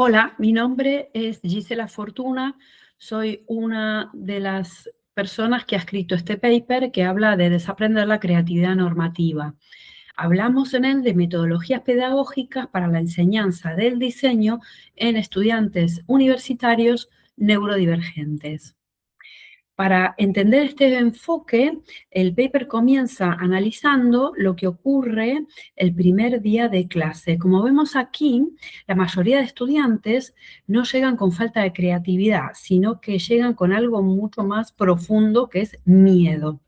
Hola, mi nombre es Gisela Fortuna, soy una de las personas que ha escrito este paper que habla de desaprender la creatividad normativa. Hablamos en él de metodologías pedagógicas para la enseñanza del diseño en estudiantes universitarios neurodivergentes. Para entender este enfoque, el paper comienza analizando lo que ocurre el primer día de clase. Como vemos aquí, la mayoría de estudiantes no llegan con falta de creatividad, sino que llegan con algo mucho más profundo, que es miedo.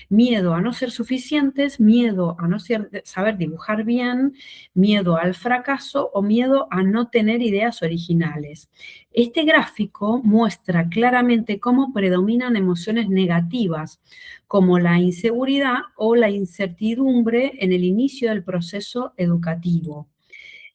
Miedo a no ser suficientes, miedo a no saber dibujar bien, miedo al fracaso o miedo a no tener ideas originales. Este gráfico muestra claramente cómo predominan emociones negativas, como la inseguridad o la incertidumbre en el inicio del proceso educativo.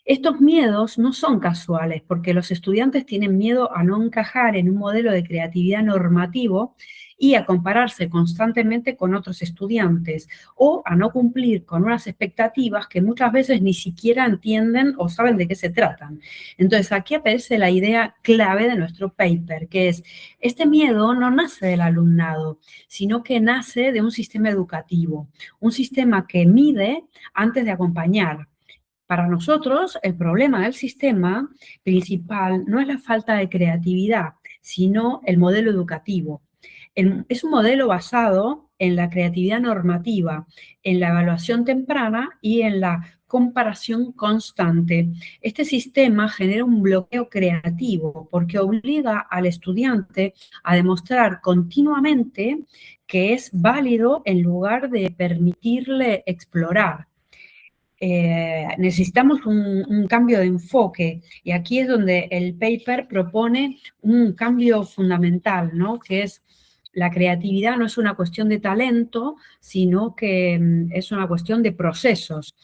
Estos miedos no son casuales, porque los estudiantes tienen miedo a no encajar en un modelo de creatividad normativo y a compararse constantemente con otros estudiantes, o a no cumplir con unas expectativas que muchas veces ni siquiera entienden o saben de qué se tratan. Entonces, aquí aparece la idea clave de nuestro paper, que es, este miedo no nace del alumnado, sino que nace de un sistema educativo, un sistema que mide antes de acompañar. Para nosotros, el problema del sistema principal no es la falta de creatividad, sino el modelo educativo. Es un modelo basado en la creatividad normativa, en la evaluación temprana y en la comparación constante. Este sistema genera un bloqueo creativo porque obliga al estudiante a demostrar continuamente que es válido en lugar de permitirle explorar. Necesitamos un cambio de enfoque y aquí es donde el paper propone un cambio fundamental, ¿no? Que es la creatividad no es una cuestión de talento, sino que es una cuestión de procesos.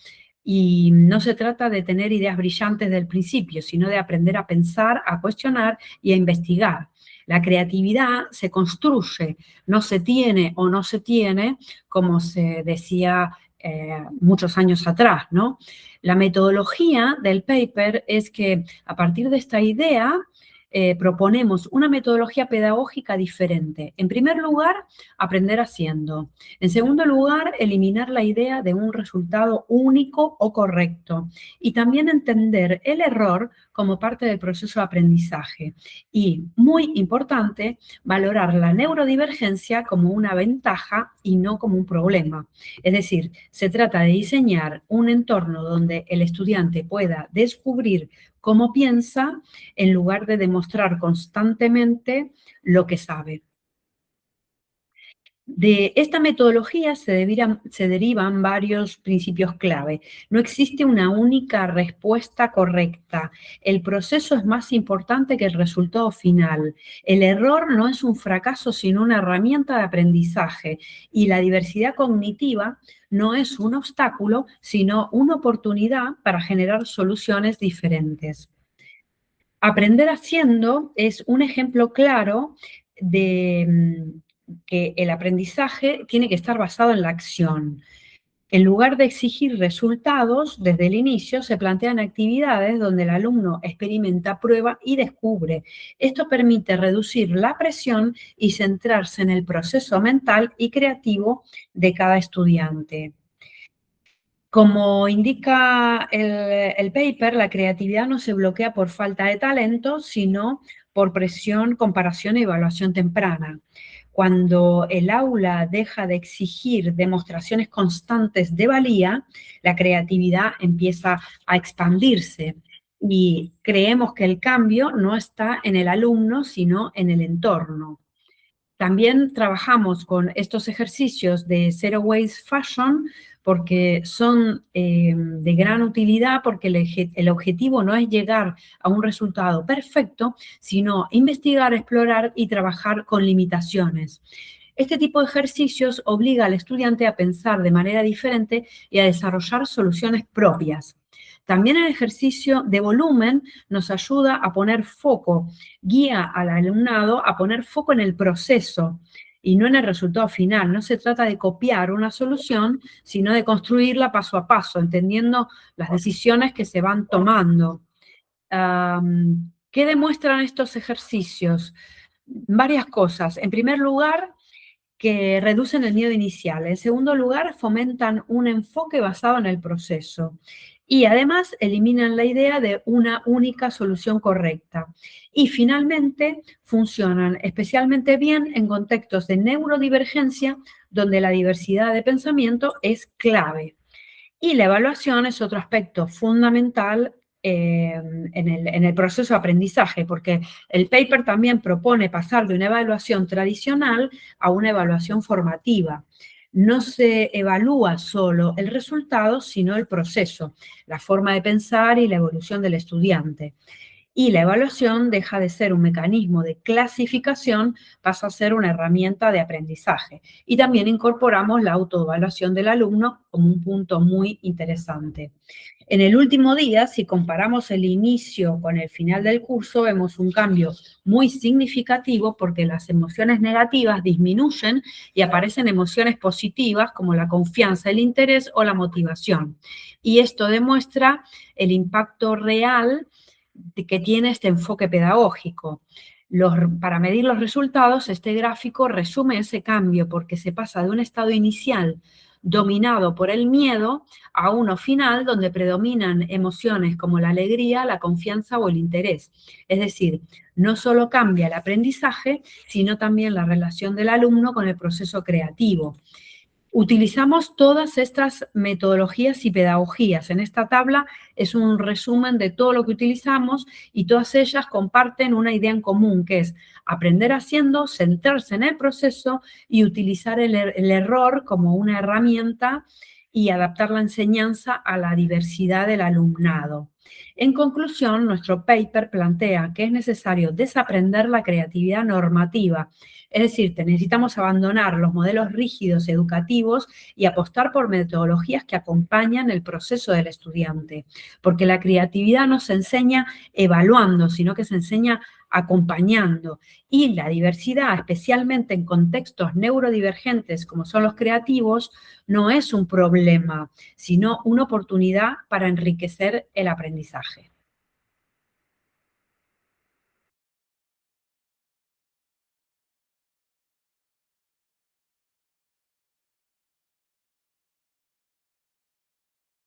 Y no se trata de tener ideas brillantes del principio, sino de aprender a pensar, a cuestionar y a investigar. La creatividad se construye, no se tiene o no se tiene, como se decía muchos años atrás, ¿no? La metodología del paper es que a partir de esta idea proponemos una metodología pedagógica diferente. En primer lugar, aprender haciendo. En segundo lugar, eliminar la idea de un resultado único o correcto. Y también entender el error como parte del proceso de aprendizaje. Y, muy importante, valorar la neurodivergencia como una ventaja y no como un problema. Es decir, se trata de diseñar un entorno donde el estudiante pueda descubrir cómo piensa en lugar de demostrar constantemente lo que sabe. De esta metodología se derivan varios principios clave. No existe una única respuesta correcta. El proceso es más importante que el resultado final. El error no es un fracaso, sino una herramienta de aprendizaje. Y la diversidad cognitiva no es un obstáculo, sino una oportunidad para generar soluciones diferentes. Aprender haciendo es un ejemplo claro de que el aprendizaje tiene que estar basado en la acción. En lugar de exigir resultados, desde el inicio se plantean actividades donde el alumno experimenta, prueba y descubre. Esto permite reducir la presión y centrarse en el proceso mental y creativo de cada estudiante. Como indica el paper, la creatividad no se bloquea por falta de talento, sino por presión, comparación y evaluación temprana. Cuando el aula deja de exigir demostraciones constantes de valía, la creatividad empieza a expandirse y creemos que el cambio no está en el alumno, sino en el entorno. También trabajamos con estos ejercicios de Zero Waste Fashion porque son de gran utilidad, porque el objetivo no es llegar a un resultado perfecto, sino investigar, explorar y trabajar con limitaciones. Este tipo de ejercicios obliga al estudiante a pensar de manera diferente y a desarrollar soluciones propias. También el ejercicio de volumen nos ayuda a poner foco, guía al alumnado a poner foco en el proceso y no en el resultado final. No se trata de copiar una solución, sino de construirla paso a paso, entendiendo las decisiones que se van tomando. ¿Qué demuestran estos ejercicios? Varias cosas. En primer lugar, que reducen el miedo inicial. En segundo lugar, fomentan un enfoque basado en el proceso. Y además eliminan la idea de una única solución correcta. Y finalmente, funcionan especialmente bien en contextos de neurodivergencia, donde la diversidad de pensamiento es clave. Y la evaluación es otro aspecto fundamental en el proceso de aprendizaje, porque el paper también propone pasar de una evaluación tradicional a una evaluación formativa. No se evalúa solo el resultado, sino el proceso, la forma de pensar y la evolución del estudiante. Y la evaluación deja de ser un mecanismo de clasificación, pasa a ser una herramienta de aprendizaje. Y también incorporamos la autoevaluación del alumno como un punto muy interesante. En el último día, si comparamos el inicio con el final del curso, vemos un cambio muy significativo porque las emociones negativas disminuyen y aparecen emociones positivas como la confianza, el interés o la motivación. Y esto demuestra el impacto real que tiene este enfoque pedagógico. Para medir los resultados, este gráfico resume ese cambio porque se pasa de un estado inicial dominado por el miedo a uno final donde predominan emociones como la alegría, la confianza o el interés. Es decir, no solo cambia el aprendizaje, sino también la relación del alumno con el proceso creativo. Utilizamos todas estas metodologías y pedagogías. En esta tabla es un resumen de todo lo que utilizamos y todas ellas comparten una idea en común, que es aprender haciendo, centrarse en el proceso y utilizar el error como una herramienta y adaptar la enseñanza a la diversidad del alumnado. En conclusión, nuestro paper plantea que es necesario desaprender la creatividad normativa. Es decir, necesitamos abandonar los modelos rígidos educativos y apostar por metodologías que acompañan el proceso del estudiante, porque la creatividad no se enseña evaluando, sino que se enseña acompañando. Y la diversidad, especialmente en contextos neurodivergentes como son los creativos, no es un problema, sino una oportunidad para enriquecer el aprendizaje.